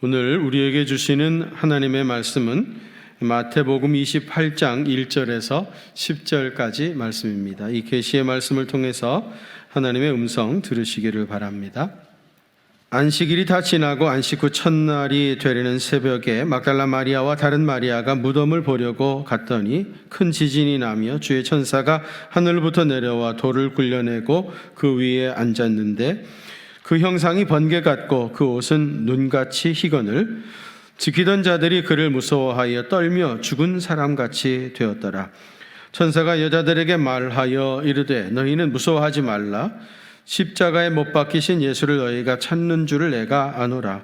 오늘 우리에게 주시는 하나님의 말씀은 마태복음 28장 1절에서 10절까지 말씀입니다. 이 계시의 말씀을 통해서 하나님의 음성 들으시기를 바랍니다. 안식일이 다 지나고 안식 후 첫날이 되려는 새벽에 막달라 마리아와 다른 마리아가 무덤을 보려고 갔더니 큰 지진이 나며 주의 천사가 하늘부터 내려와 돌을 굴려내고 그 위에 앉았는데 그 형상이 번개 같고 그 옷은 눈같이 희건을 지키던 자들이 그를 무서워하여 떨며 죽은 사람같이 되었더라. 천사가 여자들에게 말하여 이르되 너희는 무서워하지 말라. 십자가에 못 박히신 예수를 너희가 찾는 줄을 내가 아노라.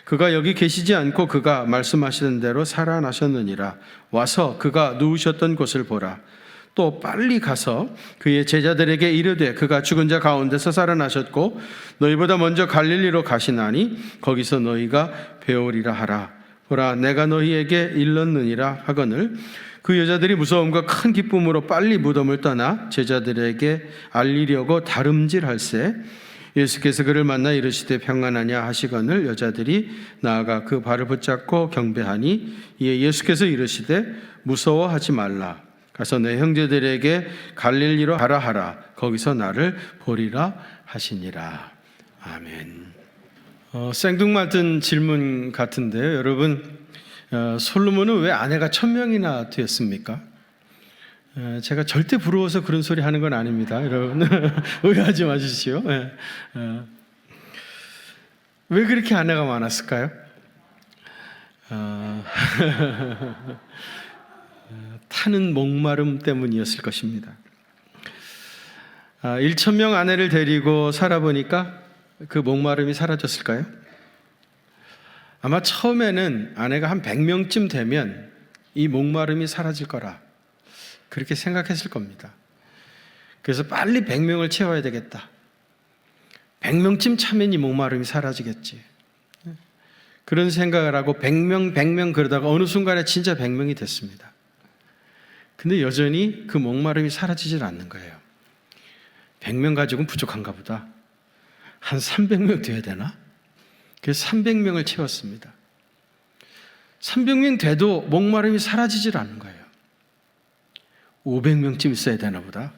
그가 여기 계시지 않고 그가 말씀하시던 대로 살아나셨느니라. 와서 그가 누우셨던 곳을 보라. 또 빨리 가서 그의 제자들에게 이르되 그가 죽은 자 가운데서 살아나셨고 너희보다 먼저 갈릴리로 가시나니 거기서 너희가 배우리라 하라. 보라, 내가 너희에게 일렀느니라 하거늘 그 여자들이 무서움과 큰 기쁨으로 빨리 무덤을 떠나 제자들에게 알리려고 다름질할세 예수께서 그를 만나 이르시되 평안하냐 하시거늘 여자들이 나아가 그 발을 붙잡고 경배하니 이에 예수께서 이르시되 무서워하지 말라. 가서 내 형제들에게 갈릴리로 가라 하라. 거기서 나를 보리라 하시니라. 아멘. 생뚱맞은 질문 같은데요. 여러분, 솔로몬은 왜 아내가 1000명이나 되었습니까? 제가 절대 부러워서 그런 소리 하는 건 아닙니다. 여러분 오해하지 마십시오. 왜 그렇게 아내가 많았을까요? 타는 목마름 때문이었을 것입니다. 1000명 아내를 데리고 살아보니까 그 목마름이 사라졌을까요? 아마 처음에는 아내가 한 100명쯤 되면 이 목마름이 사라질 거라 그렇게 생각했을 겁니다. 그래서 빨리 100명을 채워야 되겠다. 100명쯤 차면 이 목마름이 사라지겠지. 그런 생각을 하고 100명 그러다가 어느 순간에 진짜 100명이 됐습니다. 근데 여전히 그 목마름이 사라지질 않는 거예요. 100명 가지고는 부족한가 보다. 한 300명 돼야 되나? 그래서 300명을 채웠습니다. 300명 돼도 목마름이 사라지질 않는 거예요. 500명쯤 있어야 되나 보다.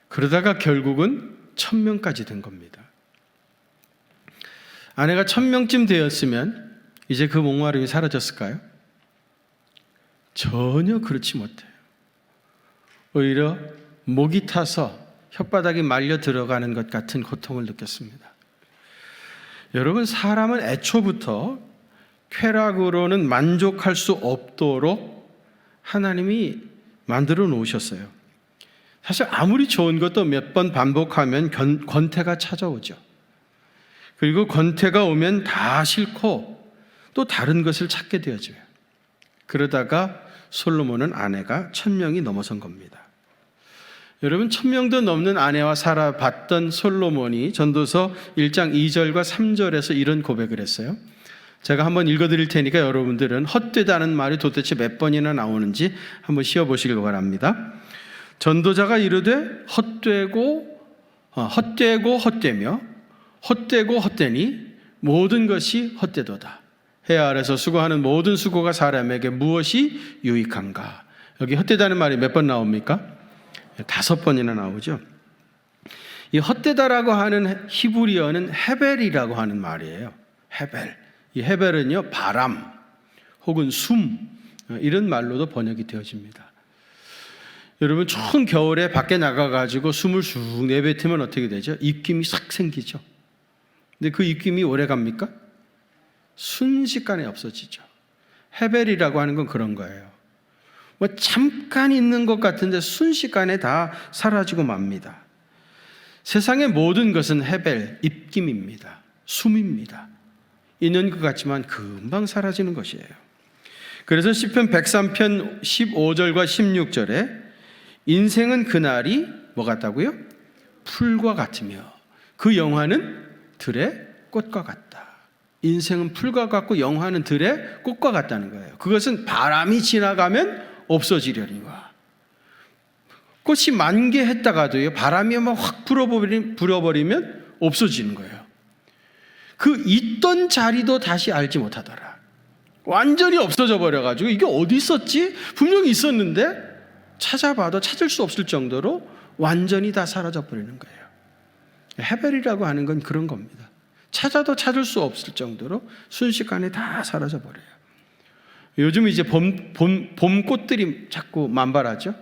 그러다가 결국은 1000명까지 된 겁니다. 아내가 1000명쯤 되었으면 이제 그 목마름이 사라졌을까요? 전혀 그렇지 못해요. 오히려 목이 타서 혓바닥이 말려 들어가는 것 같은 고통을 느꼈습니다. 여러분, 사람은 애초부터 쾌락으로는 만족할 수 없도록 하나님이 만들어 놓으셨어요. 사실 아무리 좋은 것도 몇 번 반복하면 권태가 찾아오죠. 그리고 권태가 오면 다 싫고 또 다른 것을 찾게 되어져요. 그러다가 솔로몬은 아내가 1000명이 넘어선 겁니다. 여러분, 1000명도 넘는 아내와 살아봤던 솔로몬이 전도서 1장 2절과 3절에서 이런 고백을 했어요. 제가 한번 읽어드릴 테니까 여러분들은 헛되다는 말이 도대체 몇 번이나 나오는지 한번 씌워보시길 바랍니다. 전도자가 이르되 헛되고 헛되며 헛되고 헛되니 모든 것이 헛되도다. 해 아래서 수고하는 모든 수고가 사람에게 무엇이 유익한가? 여기 헛되다는 말이 몇 번 나옵니까? 5번이나 나오죠. 이 헛되다라고 하는 히브리어는 헤벨이라고 하는 말이에요. 헤벨. 이 헤벨은요, 바람 혹은 숨 이런 말로도 번역이 되어집니다. 여러분, 추운 겨울에 밖에 나가가지고 숨을 쑥 내뱉으면 어떻게 되죠? 입김이 싹 생기죠. 근데 그 입김이 오래 갑니까? 순식간에 없어지죠. 헤벨이라고 하는 건 그런 거예요. 뭐 잠깐 있는 것 같은데 순식간에 다 사라지고 맙니다. 세상의 모든 것은 헤벨, 입김입니다. 숨입니다. 있는 것 같지만 금방 사라지는 것이에요. 그래서 시편 103편 15절과 16절에 인생은 그날이 뭐 같다고요? 풀과 같으며 그 영화는 들의 꽃과 같다. 인생은 풀과 같고 영화는 들의 꽃과 같다는 거예요. 그것은 바람이 지나가면 없어지려니와. 꽃이 만개했다가도요, 바람이 막 확 불어버리면 없어지는 거예요. 그 있던 자리도 다시 알지 못하더라. 완전히 없어져 버려가지고 이게 어디 있었지? 분명히 있었는데 찾아봐도 찾을 수 없을 정도로 완전히 다 사라져 버리는 거예요. 헤벨이라고 하는 건 그런 겁니다. 찾아도 찾을 수 없을 정도로 순식간에 다 사라져 버려요. 요즘 이제 봄 꽃들이 자꾸 만발하죠.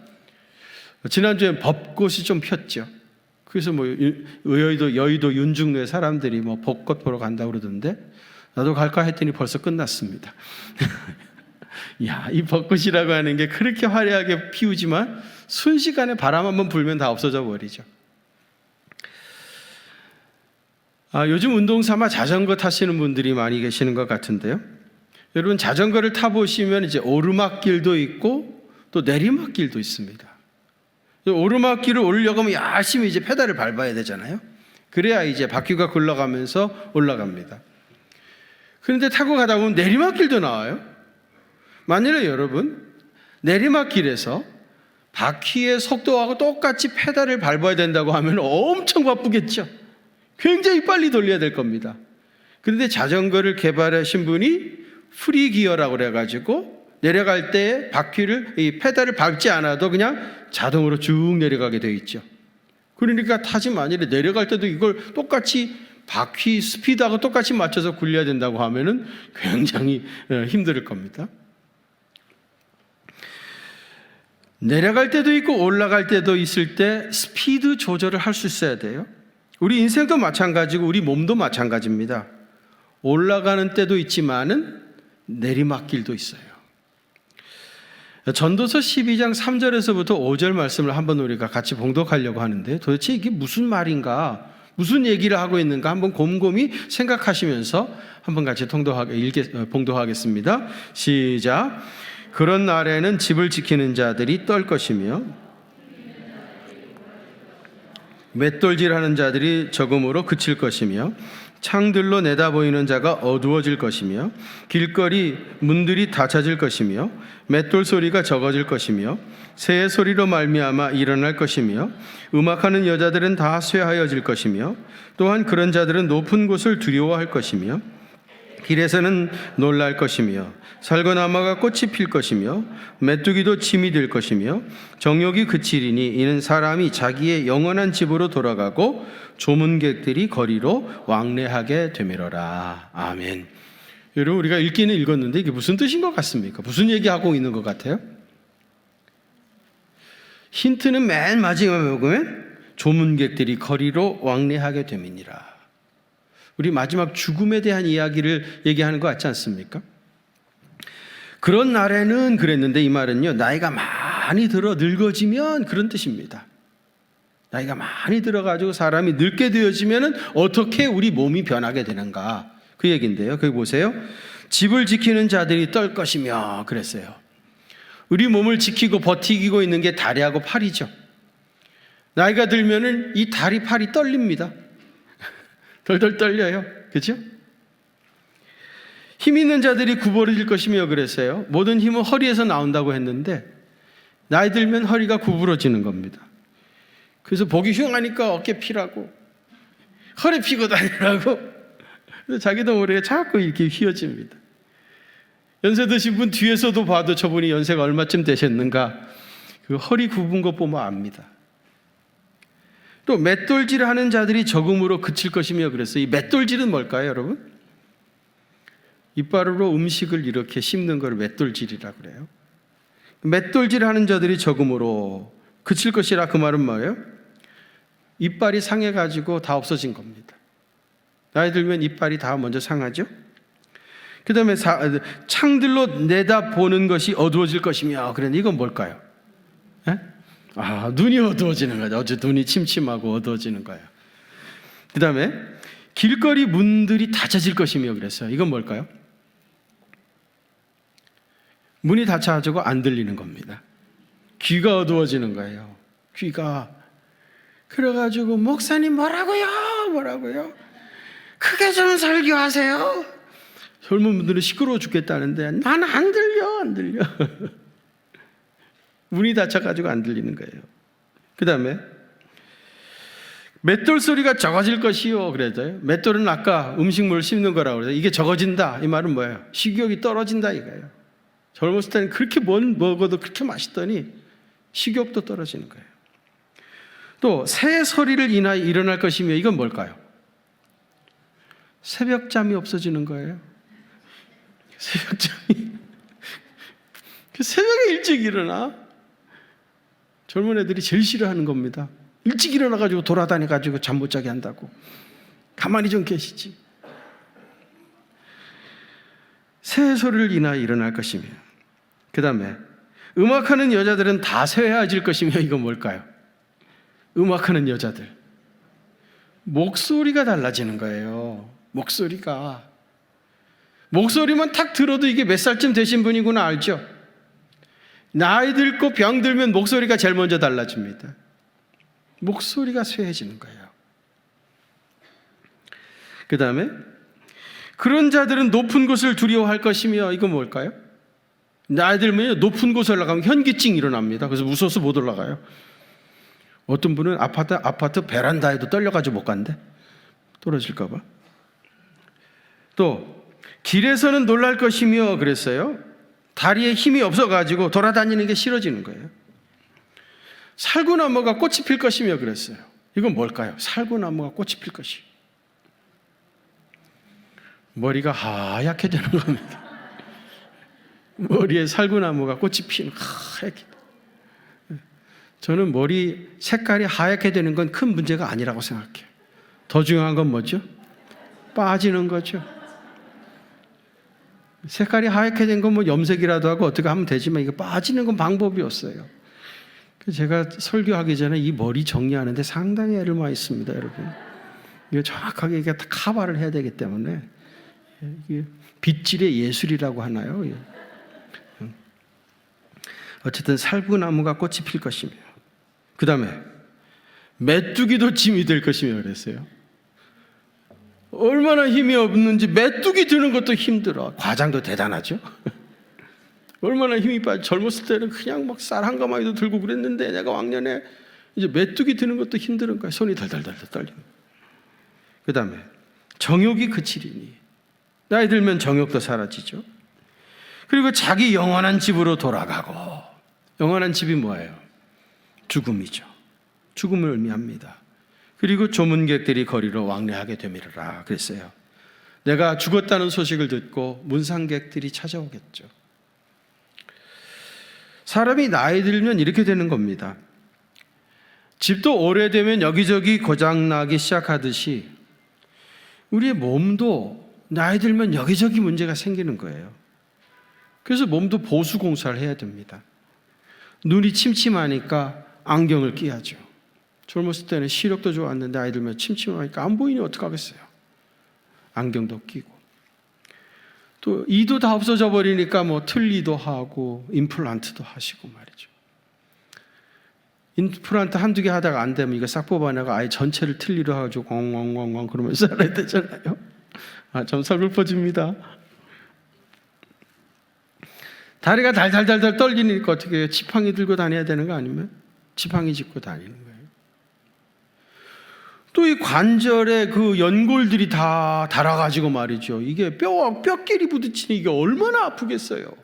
지난주에 벚꽃이 좀 폈죠. 그래서 뭐 여의도 윤중로에 사람들이 뭐 벚꽃 보러 간다고 그러던데 나도 갈까 했더니 벌써 끝났습니다. 야, 이 벚꽃이라고 하는 게 그렇게 화려하게 피우지만 순식간에 바람 한번 불면 다 없어져 버리죠. 요즘 운동 삼아 자전거 타시는 분들이 많이 계시는 것 같은데요. 여러분 자전거를 타보시면 이제 오르막길도 있고 또 내리막길도 있습니다. 오르막길을 오르려고 하면 열심히 이제 페달을 밟아야 되잖아요. 그래야 이제 바퀴가 굴러가면서 올라갑니다. 그런데 타고 가다 보면 내리막길도 나와요. 만일에 여러분 내리막길에서 바퀴의 속도하고 똑같이 페달을 밟아야 된다고 하면 엄청 바쁘겠죠. 굉장히 빨리 돌려야 될 겁니다. 그런데 자전거를 개발하신 분이 프리기어라고 그래가지고 내려갈 때 바퀴를 이 페달을 밟지 않아도 그냥 자동으로 쭉 내려가게 되어 있죠. 그러니까 타지 만일에 내려갈 때도 이걸 똑같이 바퀴 스피드하고 똑같이 맞춰서 굴려야 된다고 하면은 굉장히 힘들 겁니다. 내려갈 때도 있고 올라갈 때도 있을 때 스피드 조절을 할 수 있어야 돼요. 우리 인생도 마찬가지고 우리 몸도 마찬가지입니다. 올라가는 때도 있지만은 내리막길도 있어요. 전도서 12장 3절에서부터 5절 말씀을 한번 우리가 같이 봉독하려고 하는데 도대체 이게 무슨 말인가, 무슨 얘기를 하고 있는가 한번 곰곰이 생각하시면서 한번 같이 봉독하겠습니다. 시작. 그런 날에는 집을 지키는 자들이 떨 것이며 맷돌질하는 자들이 적음으로 그칠 것이며 창들로 내다보이는 자가 어두워질 것이며 길거리 문들이 닫혀질 것이며 맷돌 소리가 적어질 것이며 새의 소리로 말미암아 일어날 것이며 음악하는 여자들은 다 쇠하여질 것이며 또한 그런 자들은 높은 곳을 두려워할 것이며 길에서는 놀랄 것이며 살거나무가 꽃이 필 것이며 메뚜기도 짐이 될 것이며 정욕이 그치리니 이는 사람이 자기의 영원한 집으로 돌아가고 조문객들이 거리로 왕래하게 되밀어라. 아멘. 여러분 우리가 읽기는 읽었는데 이게 무슨 뜻인 것 같습니까? 무슨 얘기하고 있는 것 같아요? 힌트는 맨 마지막에 보면 조문객들이 거리로 왕래하게 되미니라. 우리 마지막 죽음에 대한 이야기를 얘기하는 것 같지 않습니까? 그런 날에는 그랬는데 이 말은요, 나이가 많이 들어 늙어지면 그런 뜻입니다. 나이가 많이 들어가지고 사람이 늙게 되어지면은 어떻게 우리 몸이 변하게 되는가 그 얘기인데요. 거기 보세요. 집을 지키는 자들이 떨 것이며 그랬어요. 우리 몸을 지키고 버티고 있는 게 다리하고 팔이죠. 나이가 들면은 이 다리 팔이 떨립니다. 덜덜 떨려요. 그렇죠? 힘 있는 자들이 구부러질 것이며 그랬어요. 모든 힘은 허리에서 나온다고 했는데 나이 들면 허리가 구부러지는 겁니다. 그래서 보기 흉하니까 어깨 피라고 허리 피고 다니라고 자기도 모르게 자꾸 이렇게 휘어집니다. 연세 드신 분 뒤에서도 봐도 저분이 연세가 얼마쯤 되셨는가 그 허리 굽은 것 보면 압니다. 또 맷돌질하는 자들이 적음으로 그칠 것이며 그랬어요. 이 맷돌질은 뭘까요, 여러분? 이빨로 음식을 이렇게 씹는 걸 맷돌질이라고 그래요. 맷돌질하는 자들이 적음으로 그칠 것이라 그 말은 뭐예요? 이빨이 상해가지고 다 없어진 겁니다. 나이 들면 이빨이 다 먼저 상하죠. 그 다음에 창들로 내다보는 것이 어두워질 것이며 그랬는데 이건 뭘까요? 에? 눈이 어두워지는 거죠. 어제 눈이 침침하고 어두워지는 거예요. 그 다음에 길거리 문들이 닫혀질 것이며 그랬어요. 이건 뭘까요? 문이 닫혀가지고 안 들리는 겁니다. 귀가 어두워지는 거예요. 귀가. 그래가지고 목사님 뭐라고요? 크게 좀 설교하세요. 젊은 분들은 시끄러워 죽겠다는데 나는 안 들려. 문이 닫혀가지고 안 들리는 거예요. 그 다음에 맷돌 소리가 적어질 것이요. 그래도요. 맷돌은 아까 음식물을 씹는 거라고 그래서 이게 적어진다. 이 말은 뭐예요? 식욕이 떨어진다 이거예요. 젊었을 때는 그렇게 먹어도 그렇게 맛있더니 식욕도 떨어지는 거예요. 또 새 소리를 인하여 일어날 것이며 이건 뭘까요? 새벽잠이 없어지는 거예요. 새벽잠이. 새벽에 일찍 일어나. 젊은 애들이 제일 싫어하는 겁니다. 일찍 일어나가지고 돌아다녀가지고 잠 못 자게 한다고. 가만히 좀 계시지. 새 소리를 인하여 일어날 것이며, 그 다음에 음악하는 여자들은 다 새해해질 것이며, 이건 뭘까요? 음악하는 여자들. 목소리가 달라지는 거예요. 목소리만 탁 들어도 이게 몇 살쯤 되신 분이구나 알죠? 나이 들고 병 들면 목소리가 제일 먼저 달라집니다. 목소리가 쇠해지는 거예요. 그 다음에 그런 자들은 높은 곳을 두려워할 것이며, 이건 뭘까요? 나이 들면 높은 곳에 올라가면 현기증이 일어납니다. 그래서 무서워서 못 올라가요. 어떤 분은 아파트 베란다에도 떨려가지고 못 간대. 떨어질까 봐. 또 길에서는 놀랄 것이며 그랬어요. 다리에 힘이 없어가지고 돌아다니는 게 싫어지는 거예요. 살구나무가 꽃이 필 것이며 그랬어요. 이건 뭘까요? 살구나무가 꽃이 필 것이. 머리가 하얗게 되는 겁니다. 머리에 살구나무가 꽃이 피는 하얗게. 저는 머리 색깔이 하얗게 되는 건 큰 문제가 아니라고 생각해요. 더 중요한 건 뭐죠? 빠지는 거죠. 색깔이 하얗게 된 건 뭐 염색이라도 하고 어떻게 하면 되지만 이거 빠지는 건 방법이 없어요. 제가 설교하기 전에 이 머리 정리하는데 상당히 애를 많이 씁니다, 여러분. 이거 정확하게 이게 다 카바를 해야 되기 때문에 이게 빗질의 예술이라고 하나요? 어쨌든 살구나무가 꽃이 필 것이며, 그 다음에 메뚜기도 짐이 될 것이며 그랬어요. 얼마나 힘이 없는지 메뚜기 드는 것도 힘들어. 과장도 대단하죠. 얼마나 힘이 빠져. 젊었을 때는 그냥 막 쌀 한 가마니도 들고 그랬는데 내가 왕년에 이제 메뚜기 드는 것도 힘든 거야. 손이 덜덜덜 떨리고. 그 다음에 정욕이 그치리니, 나이 들면 정욕도 사라지죠. 그리고 자기 영원한 집으로 돌아가고. 영원한 집이 뭐예요? 죽음이죠. 죽음을 의미합니다. 그리고 조문객들이 거리로 왕래하게 되미르라 그랬어요. 내가 죽었다는 소식을 듣고 문상객들이 찾아오겠죠. 사람이 나이 들면 이렇게 되는 겁니다. 집도 오래되면 여기저기 고장나기 시작하듯이 우리의 몸도 나이 들면 여기저기 문제가 생기는 거예요. 그래서 몸도 보수 공사를 해야 됩니다. 눈이 침침하니까 안경을 끼야죠. 젊었을 때는 시력도 좋았는데 나이 들면 침침하니까 안 보이니 어떡하겠어요. 안경도 끼고. 또 이도 다 없어져 버리니까 뭐 틀니도 하고 임플란트도 하시고 말이죠. 임플란트 한두 개 하다가 안 되면 이거 싹 뽑아내가 아예 전체를 틀니로 해가지고 엉엉엉엉 그러면서 살아야 되잖아요. 좀 서글퍼집니다. 다리가 달달달달 떨리니까 어떻게 해요? 지팡이 들고 다녀야 되는 거 아니면? 지팡이 짚고 다니는 거예요. 또 이 관절에 그 연골들이 다 닳아가지고 말이죠. 이게 뼈끼리 부딪히니 이게 얼마나 아프겠어요.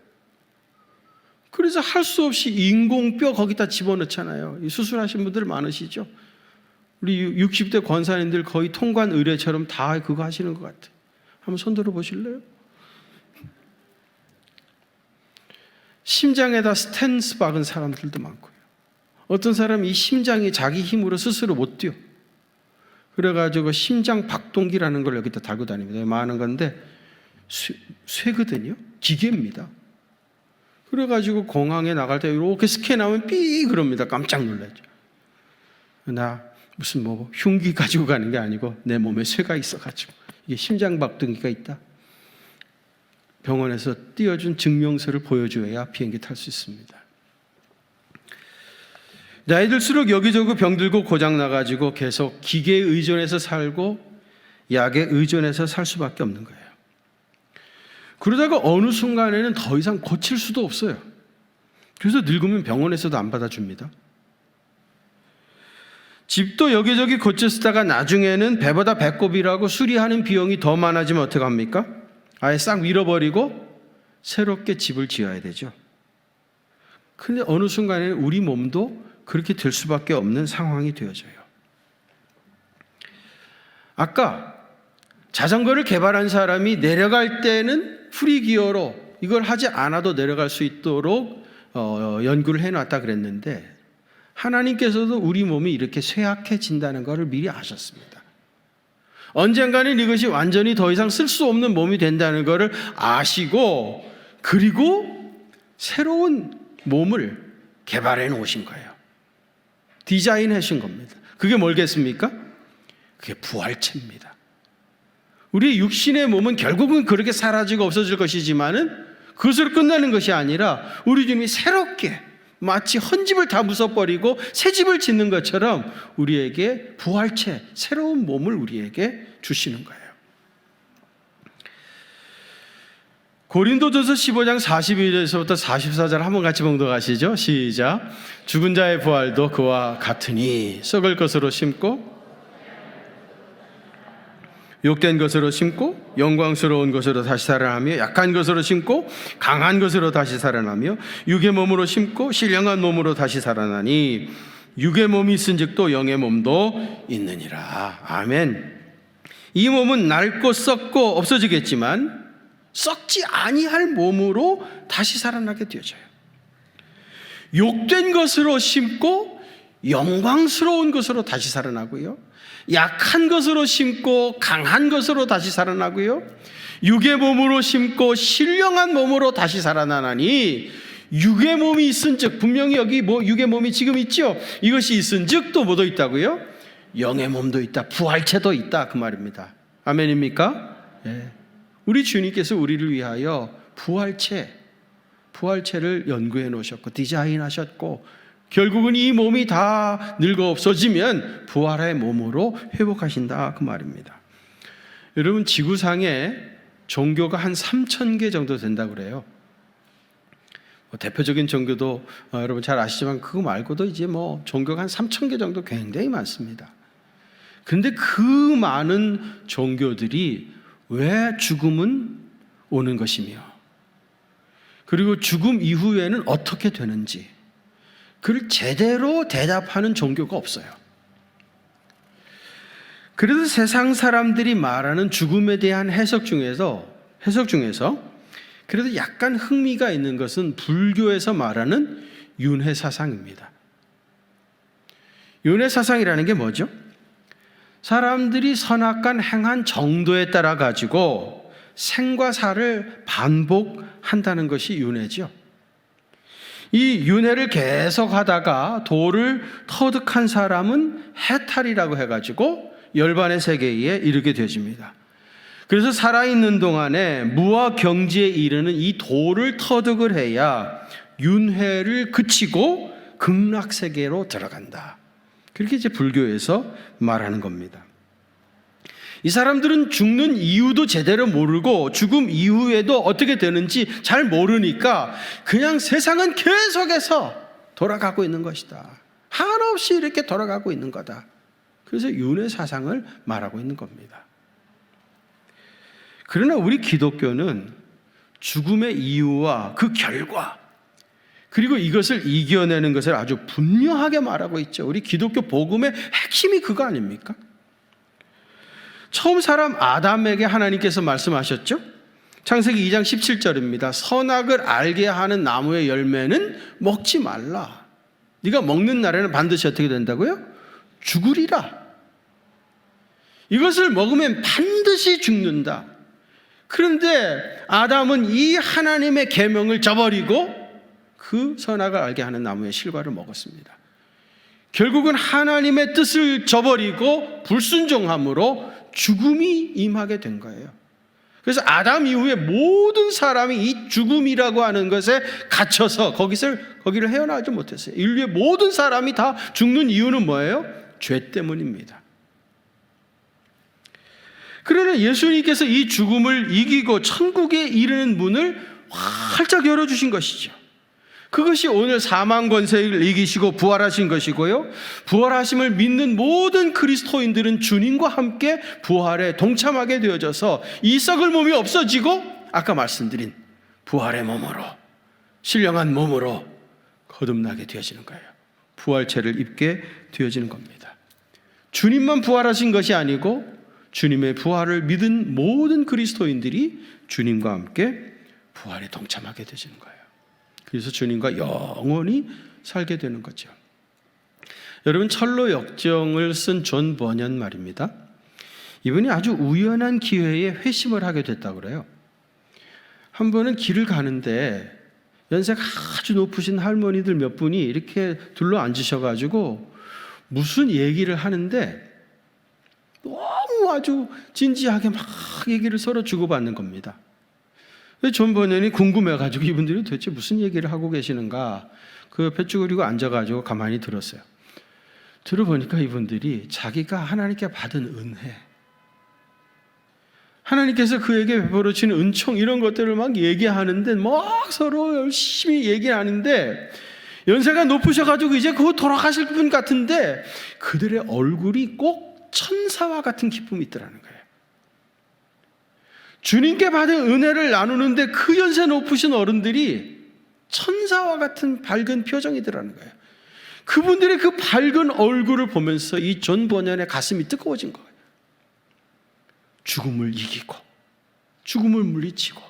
그래서 할 수 없이 인공뼈 거기다 집어넣잖아요. 수술하신 분들 많으시죠? 우리 60대 권사님들 거의 통관 의뢰처럼 다 그거 하시는 것 같아요. 한번 손 들어 보실래요? 심장에다 스탠스 박은 사람들도 많고요. 어떤 사람이 이 심장이 자기 힘으로 스스로 못 뛰어. 그래가지고 심장 박동기라는 걸 여기다 달고 다닙니다. 많은 건데 쇠거든요. 기계입니다. 그래가지고 공항에 나갈 때 이렇게 스캔하면 삐 그럽니다. 깜짝 놀라죠. 나 무슨 뭐 흉기 가지고 가는 게 아니고 내 몸에 쇠가 있어가지고 이게 심장 박동기가 있다. 병원에서 띄워준 증명서를 보여줘야 비행기 탈 수 있습니다. 나이 들수록 여기저기 병들고 고장 나가지고 계속 기계에 의존해서 살고 약에 의존해서 살 수밖에 없는 거예요. 그러다가 어느 순간에는 더 이상 고칠 수도 없어요. 그래서 늙으면 병원에서도 안 받아줍니다. 집도 여기저기 고쳐 쓰다가 나중에는 배보다 배꼽이라고 수리하는 비용이 더 많아지면 어떡합니까? 아예 싹 밀어버리고 새롭게 집을 지어야 되죠. 근데 어느 순간에는 우리 몸도 그렇게 될 수밖에 없는 상황이 되어져요. 아까 자전거를 개발한 사람이 내려갈 때는 프리기어로 이걸 하지 않아도 내려갈 수 있도록 연구를 해놨다 그랬는데, 하나님께서도 우리 몸이 이렇게 쇠약해진다는 것을 미리 아셨습니다. 언젠가는 이것이 완전히 더 이상 쓸 수 없는 몸이 된다는 것을 아시고, 그리고 새로운 몸을 개발해 놓으신 거예요. 디자인해 주신 겁니다. 그게 뭘겠습니까? 그게 부활체입니다. 우리 육신의 몸은 결국은 그렇게 사라지고 없어질 것이지만은 그것으로 끝나는 것이 아니라 우리 주님이 새롭게 마치 헌 집을 다 부숴버리고 새 집을 짓는 것처럼 우리에게 부활체, 새로운 몸을 우리에게 주시는 거예요. 고린도전서 15장 42절에서부터 44절 한번 같이 봉독하시죠. 시작. 죽은 자의 부활도 그와 같으니 썩을 것으로 심고 욕된 것으로 심고 영광스러운 것으로 다시 살아나며 약한 것으로 심고 강한 것으로 다시 살아나며 육의 몸으로 심고 신령한 몸으로 다시 살아나니 육의 몸이 있은즉도 영의 몸도 있느니라. 아멘. 이 몸은 낡고 썩고 없어지겠지만 썩지 아니할 몸으로 다시 살아나게 되어져요. 욕된 것으로 심고 영광스러운 것으로 다시 살아나고요, 약한 것으로 심고 강한 것으로 다시 살아나고요, 육의 몸으로 심고 신령한 몸으로 다시 살아나나니 육의 몸이 있은즉, 분명히 여기 육의 몸이 지금 있죠. 이것이 있은즉 또 뭐도 있다고요? 영의 몸도 있다, 부활체도 있다, 그 말입니다. 아멘입니까? 예. 우리 주님께서 우리를 위하여 부활체를 연구해 놓으셨고 디자인하셨고, 결국은 이 몸이 다 늙어 없어지면 부활의 몸으로 회복하신다, 그 말입니다. 여러분, 지구상에 종교가 한 3,000개 정도 된다고 그래요. 대표적인 종교도 여러분 잘 아시지만 그거 말고도 이제 종교가 한 3,000개 정도 굉장히 많습니다. 그런데 그 많은 종교들이 왜 죽음은 오는 것이며, 그리고 죽음 이후에는 어떻게 되는지 그걸 제대로 대답하는 종교가 없어요. 그래서 세상 사람들이 말하는 죽음에 대한 해석 중에서 그래도 약간 흥미가 있는 것은 불교에서 말하는 윤회사상입니다. 윤회사상이라는 게 뭐죠? 사람들이 선악간 행한 정도에 따라 가지고 생과 사를 반복한다는 것이 윤회죠. 이 윤회를 계속 하다가 도를 터득한 사람은 해탈이라고 해가지고 열반의 세계에 이르게 되어집니다. 그래서 살아있는 동안에 무와 경지에 이르는 이 도를 터득을 해야 윤회를 그치고 극락세계로 들어간다. 그렇게 이제 불교에서 말하는 겁니다. 이 사람들은 죽는 이유도 제대로 모르고 죽음 이후에도 어떻게 되는지 잘 모르니까 그냥 세상은 계속해서 돌아가고 있는 것이다, 한없이 이렇게 돌아가고 있는 거다. 그래서 윤회 사상을 말하고 있는 겁니다. 그러나 우리 기독교는 죽음의 이유와 그 결과, 그리고 이것을 이겨내는 것을 아주 분명하게 말하고 있죠. 우리 기독교 복음의 핵심이 그거 아닙니까? 처음 사람 아담에게 하나님께서 말씀하셨죠. 창세기 2장 17절입니다. 선악을 알게 하는 나무의 열매는 먹지 말라. 네가 먹는 날에는 반드시 어떻게 된다고요? 죽으리라. 이것을 먹으면 반드시 죽는다. 그런데 아담은 이 하나님의 계명을 저버리고 그 선악을 알게 하는 나무의 실과를 먹었습니다. 결국은 하나님의 뜻을 저버리고 불순종함으로 죽음이 임하게 된 거예요. 그래서 아담 이후에 모든 사람이 이 죽음이라고 하는 것에 갇혀서 거기를 헤어나오지 못했어요. 인류의 모든 사람이 다 죽는 이유는 뭐예요? 죄 때문입니다. 그러나 예수님께서 이 죽음을 이기고 천국에 이르는 문을 활짝 열어주신 것이죠. 그것이 오늘 사망 권세를 이기시고 부활하신 것이고요, 부활하심을 믿는 모든 그리스도인들은 주님과 함께 부활에 동참하게 되어져서 이 썩을 몸이 없어지고 아까 말씀드린 부활의 몸으로, 신령한 몸으로 거듭나게 되어지는 거예요. 부활체를 입게 되어지는 겁니다. 주님만 부활하신 것이 아니고 주님의 부활을 믿은 모든 그리스도인들이 주님과 함께 부활에 동참하게 되어지는 거예요. 그래서 주님과 영원히 살게 되는 거죠. 여러분, 철로 역정을 쓴 존 버년 말입니다. 이분이 아주 우연한 기회에 회심을 하게 됐다고 그래요. 한 번은 길을 가는데 연세가 아주 높으신 할머니들 몇 분이 이렇게 둘러 앉으셔가지고 무슨 얘기를 하는데 너무 아주 진지하게 막 얘기를 서로 주고받는 겁니다. 존 버년이 궁금해가지고 이분들이 도대체 무슨 얘기를 하고 계시는가 그 옆에 쭈그리고 앉아가지고 가만히 들었어요. 들어보니까 이분들이 자기가 하나님께 받은 은혜, 하나님께서 그에게 베풀어 주신 은총, 이런 것들을 막 얘기하는데 막 서로 열심히 얘기하는데 연세가 높으셔가지고 이제 곧 돌아가실 분 같은데 그들의 얼굴이 꼭 천사와 같은 기쁨이 있더라는 거예요. 주님께 받은 은혜를 나누는데 그 연세 높으신 어른들이 천사와 같은 밝은 표정이더라는 거예요. 그분들의 그 밝은 얼굴을 보면서 이 존 버년의 가슴이 뜨거워진 거예요. 죽음을 이기고 죽음을 물리치고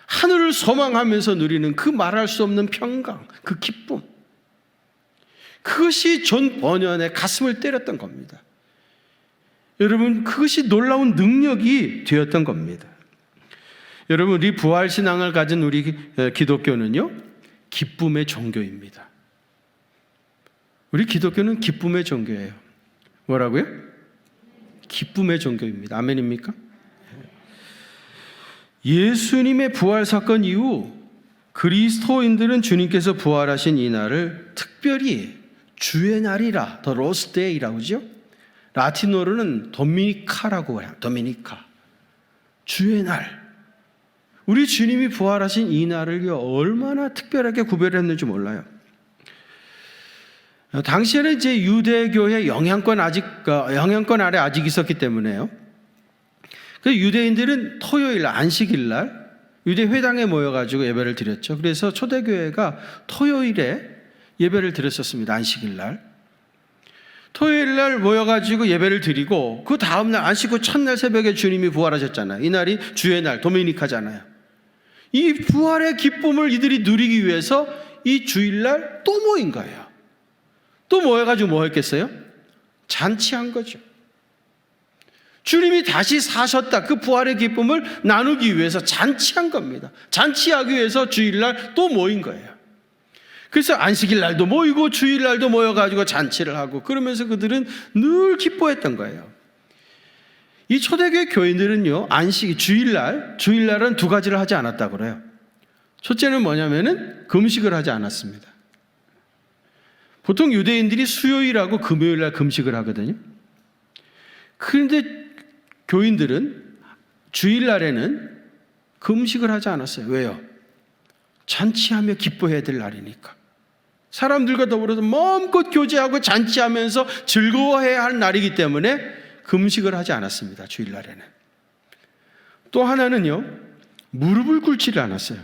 하늘을 소망하면서 누리는 그 말할 수 없는 평강, 그 기쁨, 그것이 존 버년의 가슴을 때렸던 겁니다. 여러분, 그것이 놀라운 능력이 되었던 겁니다. 여러분, 우리 부활신앙을 가진 우리 기독교는요, 기쁨의 종교입니다. 우리 기독교는 기쁨의 종교예요. 뭐라고요? 기쁨의 종교입니다. 아멘입니까? 예수님의 부활 사건 이후 그리스도인들은 주님께서 부활하신 이 날을 특별히 주의 날이라, 더 로스데이라고 하죠. 라틴어로는 도미니카라고 해요. 도미니카, 주의 날. 우리 주님이 부활하신 이 날을 얼마나 특별하게 구별했는지 몰라요. 당시에는 이제 유대교의 영향권 아래 아직 있었기 때문에요. 그 유대인들은 토요일, 안식일 날 유대 회당에 모여가지고 예배를 드렸죠. 그래서 초대교회가 토요일에 예배를 드렸었습니다. 안식일 날. 토요일 날 모여가지고 예배를 드리고 그 다음날 안식 후 첫날 새벽에 주님이 부활하셨잖아요. 이 날이 주의 날, 도미니카잖아요. 이 부활의 기쁨을 이들이 누리기 위해서 이 주일날 또 모인 거예요. 또 모여가지고 뭐 했겠어요? 잔치한 거죠. 주님이 다시 사셨다, 그 부활의 기쁨을 나누기 위해서 잔치한 겁니다. 잔치하기 위해서 주일날 또 모인 거예요. 그래서 안식일 날도 모이고 주일 날도 모여가지고 잔치를 하고, 그러면서 그들은 늘 기뻐했던 거예요. 이 초대교회 교인들은요, 주일날은 두 가지를 하지 않았다고 그래요. 첫째는 뭐냐면은 금식을 하지 않았습니다. 보통 유대인들이 수요일하고 금요일날 금식을 하거든요. 그런데 교인들은 주일날에는 금식을 하지 않았어요. 왜요? 잔치하며 기뻐해야 될 날이니까. 사람들과 더불어서 마음껏 교제하고 잔치하면서 즐거워해야 할 날이기 때문에 금식을 하지 않았습니다. 주일날에는. 또 하나는요, 무릎을 꿇지를 않았어요.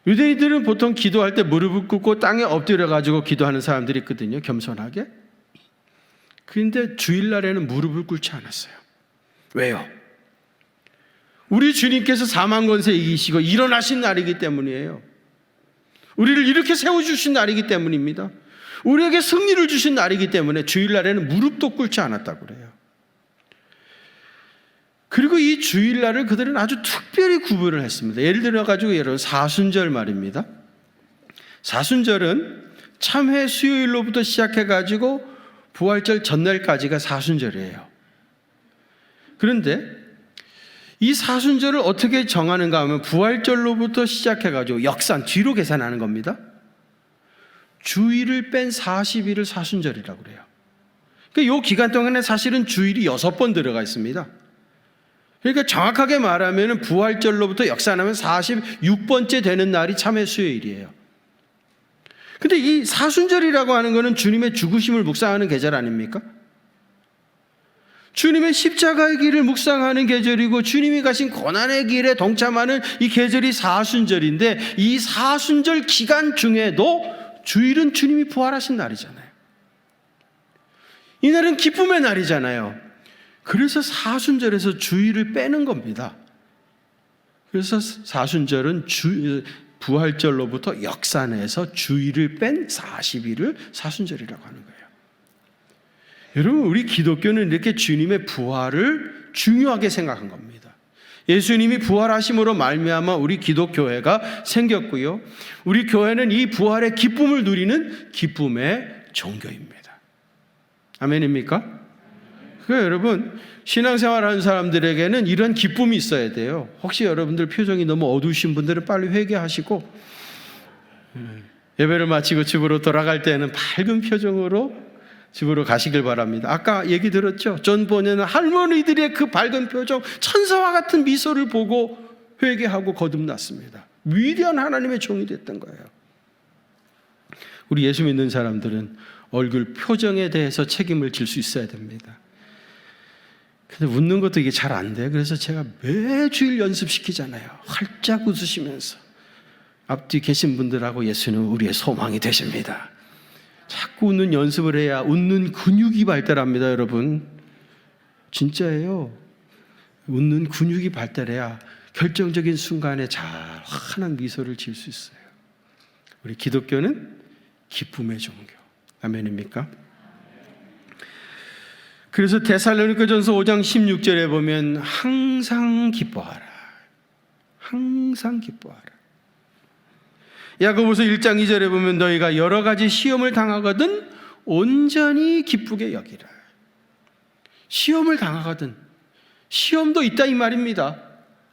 유대인들은 보통 기도할 때 무릎을 꿇고 땅에 엎드려 가지고 기도하는 사람들이 있거든요. 겸손하게. 그런데 주일날에는 무릎을 꿇지 않았어요. 왜요? 우리 주님께서 사망 권세 이기시고 일어나신 날이기 때문이에요. 우리를 이렇게 세워주신 날이기 때문입니다. 우리에게 승리를 주신 날이기 때문에 주일날에는 무릎도 꿇지 않았다고 그래요. 그리고 이 주일날을 그들은 아주 특별히 구분을 했습니다. 예를 들어가지고 여러분, 사순절 말입니다. 사순절은 참회 수요일로부터 시작해가지고 부활절 전날까지가 사순절이에요. 그런데 이 사순절을 어떻게 정하는가 하면 부활절로부터 시작해가지고 역산, 뒤로 계산하는 겁니다. 주일을 뺀 40일을 사순절이라고 그래요. 그러니까 이 기간 동안에 사실은 주일이 6번 들어가 있습니다. 그러니까 정확하게 말하면 부활절로부터 역산하면 46번째 되는 날이 참회 수요일이에요. 근데 이 사순절이라고 하는 것은 주님의 죽으심을 묵상하는 계절 아닙니까? 주님의 십자가의 길을 묵상하는 계절이고 주님이 가신 고난의 길에 동참하는 이 계절이 사순절인데, 이 사순절 기간 중에도 주일은 주님이 부활하신 날이잖아요. 이날은 기쁨의 날이잖아요. 그래서 사순절에서 주일을 빼는 겁니다. 그래서 사순절은 부활절로부터 역산해서 주일을 뺀 40일을 사순절이라고 하는 거예요. 여러분, 우리 기독교는 이렇게 주님의 부활을 중요하게 생각한 겁니다. 예수님이 부활하심으로 말미암아 우리 기독교회가 생겼고요, 우리 교회는 이 부활의 기쁨을 누리는 기쁨의 종교입니다. 아멘입니까? 그러니까 여러분, 신앙생활하는 사람들에게는 이런 기쁨이 있어야 돼요. 혹시 여러분들 표정이 너무 어두우신 분들은 빨리 회개하시고 예배를 마치고 집으로 돌아갈 때는 밝은 표정으로 집으로 가시길 바랍니다. 아까 얘기 들었죠? 존 보녀는 할머니들의 그 밝은 표정, 천사와 같은 미소를 보고 회개하고 거듭났습니다. 위대한 하나님의 종이 됐던 거예요. 우리 예수 믿는 사람들은 얼굴 표정에 대해서 책임을 질 수 있어야 됩니다. 근데 웃는 것도 이게 잘 안 돼요. 그래서 제가 매주일 연습시키잖아요. 활짝 웃으시면서. 앞뒤 계신 분들하고 예수는 우리의 소망이 되십니다. 자꾸 웃는 연습을 해야 웃는 근육이 발달합니다, 여러분. 진짜예요. 웃는 근육이 발달해야 결정적인 순간에 잘 환한 미소를 지을 수 있어요. 우리 기독교는 기쁨의 종교. 아멘입니까? 그래서 데살로니가전서 5장 16절에 보면 항상 기뻐하라. 항상 기뻐하라. 야고보서 1장 2절에 보면 너희가 여러 가지 시험을 당하거든 온전히 기쁘게 여기라. 시험을 당하거든, 시험도 있다 이 말입니다.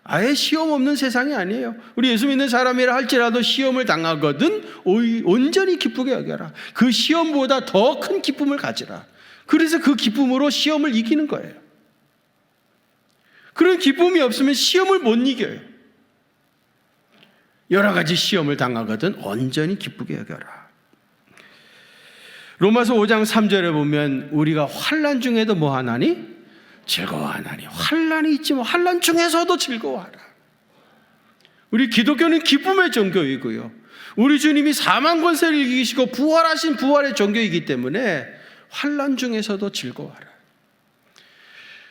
아예 시험 없는 세상이 아니에요. 우리 예수 믿는 사람이라 할지라도 시험을 당하거든 온전히 기쁘게 여겨라. 그 시험보다 더 큰 기쁨을 가지라. 그래서 그 기쁨으로 시험을 이기는 거예요. 그런 기쁨이 없으면 시험을 못 이겨요. 여러 가지 시험을 당하거든 온전히 기쁘게 여겨라. 로마서 5장 3절에 보면 우리가 환난 중에도 뭐 하나니? 즐거워하나니. 환난이 있지만 환난 중에서도 즐거워하라. 우리 기독교는 기쁨의 종교이고요, 우리 주님이 사망 권세를 이기시고 부활하신 부활의 종교이기 때문에 환난 중에서도 즐거워하라.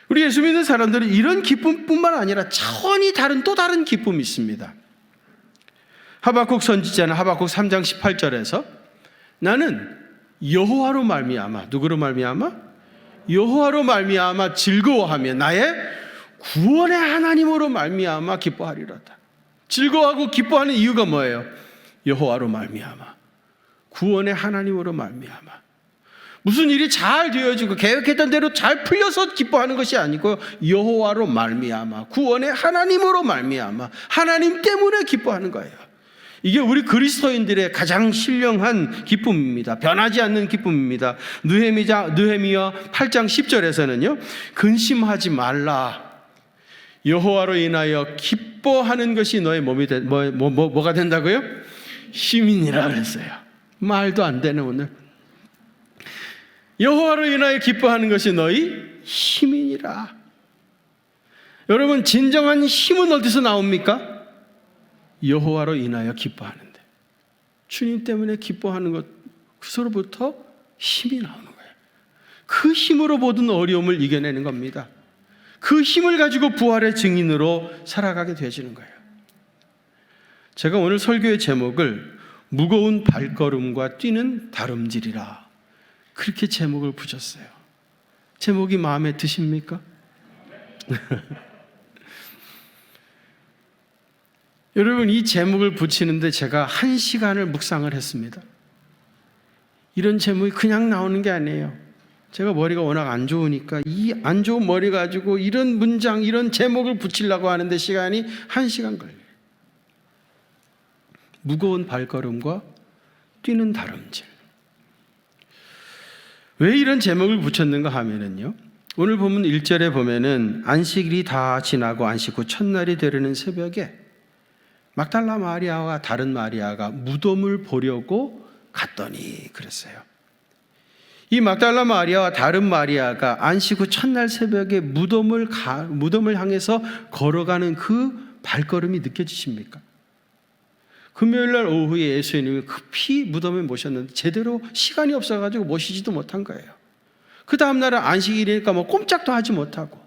우리 예수 믿는 사람들은 이런 기쁨뿐만 아니라 차원이 다른 또 다른 기쁨이 있습니다. 하박국 선지자는 하박국 3장 18절에서 나는 여호와로 말미암아, 누구로 말미암아? 여호와로 말미암아 즐거워하며 나의 구원의 하나님으로 말미암아 기뻐하리로다. 즐거워하고 기뻐하는 이유가 뭐예요? 여호와로 말미암아, 구원의 하나님으로 말미암아. 무슨 일이 잘 되어지고 계획했던 대로 잘 풀려서 기뻐하는 것이 아니고 여호와로 말미암아, 구원의 하나님으로 말미암아, 하나님 때문에 기뻐하는 거예요. 이게 우리 그리스도인들의 가장 신령한 기쁨입니다. 변하지 않는 기쁨입니다. 느헤미야 8장 10절에서는요 근심하지 말라, 여호와로 인하여 기뻐하는 것이 너의 몸이 뭐가 된다고요? 힘이니라 그랬어요. 말도 안 되는 오늘. 여호와로 인하여 기뻐하는 것이 너희 힘이니라. 여러분, 진정한 힘은 어디서 나옵니까? 여호와로 인하여 기뻐하는데, 주님 때문에 기뻐하는 것으로부터 힘이 나오는 거예요. 그 힘으로 모든 어려움을 이겨내는 겁니다. 그 힘을 가지고 부활의 증인으로 살아가게 되어지는 거예요. 제가 오늘 설교의 제목을 무거운 발걸음과 뛰는 다름질이라, 그렇게 제목을 붙였어요. 제목이 마음에 드십니까? 여러분, 이 제목을 붙이는데 제가 1시간을 묵상을 했습니다. 이런 제목이 그냥 나오는 게 아니에요. 제가 머리가 워낙 안 좋으니까 이 안 좋은 머리 가지고 이런 문장, 이런 제목을 붙이려고 하는데 시간이 1시간 걸려요. 무거운 발걸음과 뛰는 다름질. 왜 이런 제목을 붙였는가 하면은요, 오늘 본문 1절에 보면은 안식일이 다 지나고 안식 후 첫날이 되려는 새벽에 막달라 마리아와 다른 마리아가 무덤을 보려고 갔더니 그랬어요. 이 막달라 마리아와 다른 마리아가 안식 후 첫날 새벽에 무덤을 향해서 걸어가는 그 발걸음이 느껴지십니까? 금요일날 오후에 예수님을 급히 무덤에 모셨는데 제대로 시간이 없어가지고 모시지도 못한 거예요. 그 다음날은 안식일이니까 꼼짝도 하지 못하고,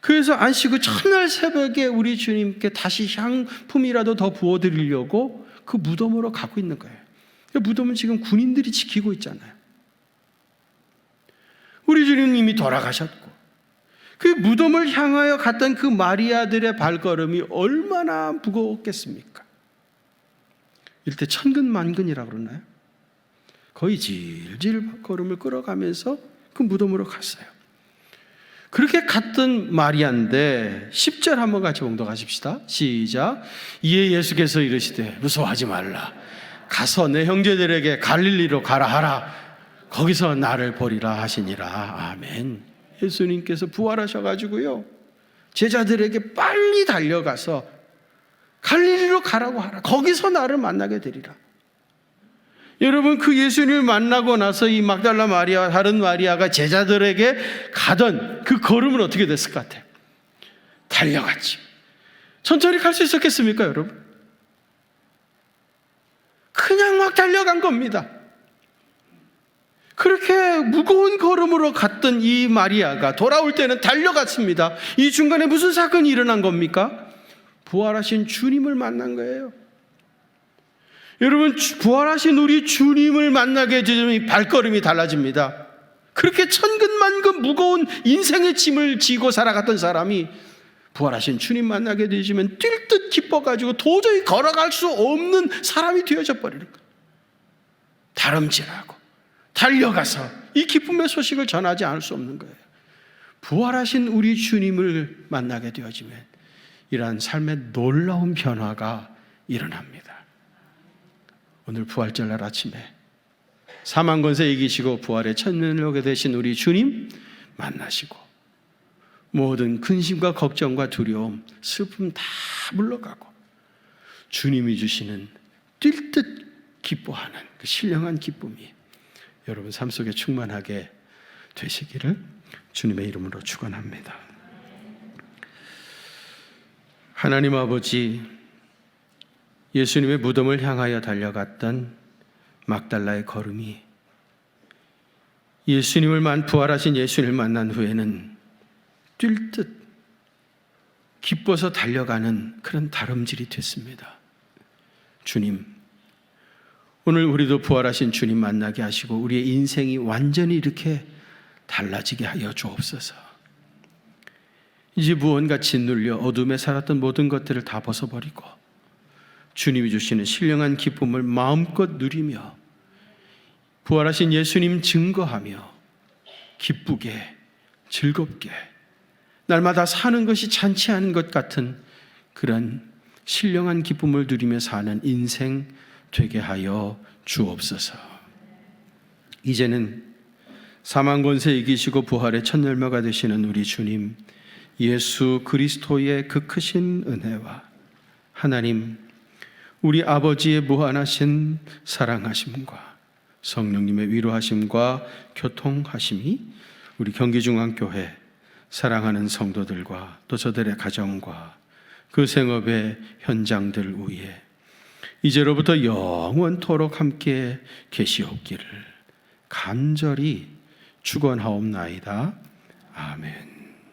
그래서 안식 후 첫날 새벽에 우리 주님께 다시 향품이라도 더 부어드리려고 그 무덤으로 가고 있는 거예요. 그 무덤은 지금 군인들이 지키고 있잖아요. 우리 주님이 돌아가셨고 그 무덤을 향하여 갔던 그 마리아들의 발걸음이 얼마나 무거웠겠습니까? 이때 천근만근이라고 그러나요? 거의 질질 걸음을 끌어가면서 그 무덤으로 갔어요. 그렇게 갔던 마리아인데 10절 한번 같이 봉독하십시다. 시작. 이에 예수께서 이르시되 무서워하지 말라. 가서 내 형제들에게 갈릴리로 가라 하라. 거기서 나를 보리라 하시니라. 아멘. 예수님께서 부활하셔가지고요, 제자들에게 빨리 달려가서 갈릴리로 가라고 하라. 거기서 나를 만나게 되리라. 여러분, 그 예수님을 만나고 나서 이 막달라 마리아와 다른 마리아가 제자들에게 가던 그 걸음은 어떻게 됐을 것 같아요? 달려갔지. 천천히 갈 수 있었겠습니까, 여러분? 그냥 막 달려간 겁니다. 그렇게 무거운 걸음으로 갔던 이 마리아가 돌아올 때는 달려갔습니다. 이 중간에 무슨 사건이 일어난 겁니까? 부활하신 주님을 만난 거예요. 여러분, 부활하신 우리 주님을 만나게 되면 이 발걸음이 달라집니다. 그렇게 천근만근 무거운 인생의 짐을 지고 살아갔던 사람이 부활하신 주님 만나게 되시면 뛸 듯 기뻐가지고 도저히 걸어갈 수 없는 사람이 되어져 버리는 거예요. 다름질하고 달려가서 이 기쁨의 소식을 전하지 않을 수 없는 거예요. 부활하신 우리 주님을 만나게 되어지면 이러한 삶의 놀라운 변화가 일어납니다. 오늘 부활절날 아침에 사망 권세 이기시고 부활의 천년을 되신 우리 주님 만나시고 모든 근심과 걱정과 두려움, 슬픔 다 물러가고 주님이 주시는 뛸 듯 기뻐하는 그 신령한 기쁨이 여러분 삶 속에 충만하게 되시기를 주님의 이름으로 축원합니다. 하나님 아버지, 예수님의 무덤을 향하여 달려갔던 막달라의 걸음이 부활하신 예수님을 만난 후에는 뛸 듯 기뻐서 달려가는 그런 다름질이 됐습니다. 주님, 오늘 우리도 부활하신 주님 만나게 하시고 우리의 인생이 완전히 이렇게 달라지게 하여 주옵소서. 이제 무언가 짓눌려 어둠에 살았던 모든 것들을 다 벗어버리고 주님이 주시는 신령한 기쁨을 마음껏 누리며 부활하신 예수님 증거하며 기쁘게 즐겁게 날마다 사는 것이 잔치 않은 것 같은 그런 신령한 기쁨을 누리며 사는 인생 되게 하여 주옵소서. 이제는 사망 권세 이기시고 부활의 첫 열매가 되시는 우리 주님 예수 그리스도의 그 크신 은혜와 하나님 우리 아버지의 무한하신 사랑하심과 성령님의 위로하심과 교통하심이 우리 경기중앙교회 사랑하는 성도들과 또 저들의 가정과 그 생업의 현장들 위에 이제로부터 영원토록 함께 계시옵기를 간절히 축원하옵나이다. 아멘.